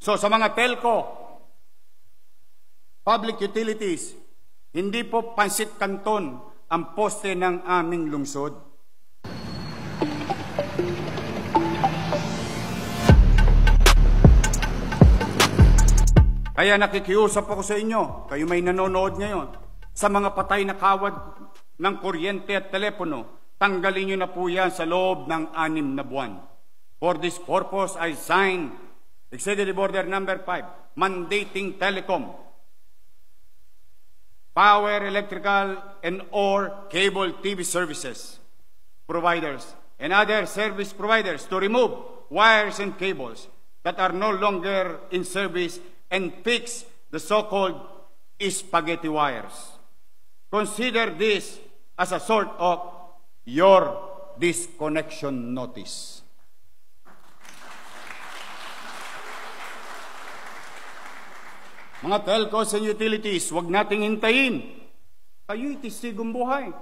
So sa mga telco, public utilities, hindi po pansit kanton ang poste ng aming lungsod. Kaya nakikiusap ako sa inyo, kayo may nanonood ngayon, sa mga patay na kawad ng kuryente at telepono, tanggalin nyo na po yan sa loob ng 6 na buwan. For this purpose, I signed Executive Order Number 5, mandating telecom, power, electrical, and or cable TV services providers and other service providers to remove wires and cables that are no longer in service and fix the so-called spaghetti wires. Consider this as a sort of your disconnection notice. Mga telcos and utilities, huwag nating hintayin. Kayo'y testigong buhay.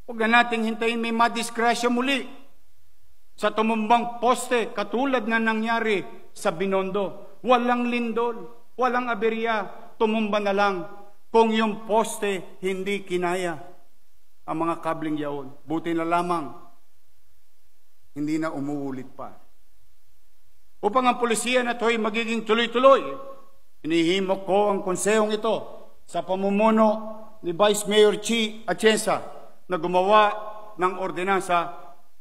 Huwag na nating hintayin may madisgrasya muli sa tumumbang poste katulad na nangyari sa Binondo. Walang lindol, walang aberya, tumumba na lang kung yung poste hindi kinaya ang mga kabling yaon. Buti na lamang, hindi na umuulit pa. Upang ang pulisiya na ito'y magiging tuloy-tuloy, inihimok ko ang konsehong ito sa pamumuno ni Vice Mayor Chi Atienza na gumawa ng ordinansa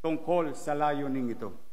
tungkol sa layuning ito.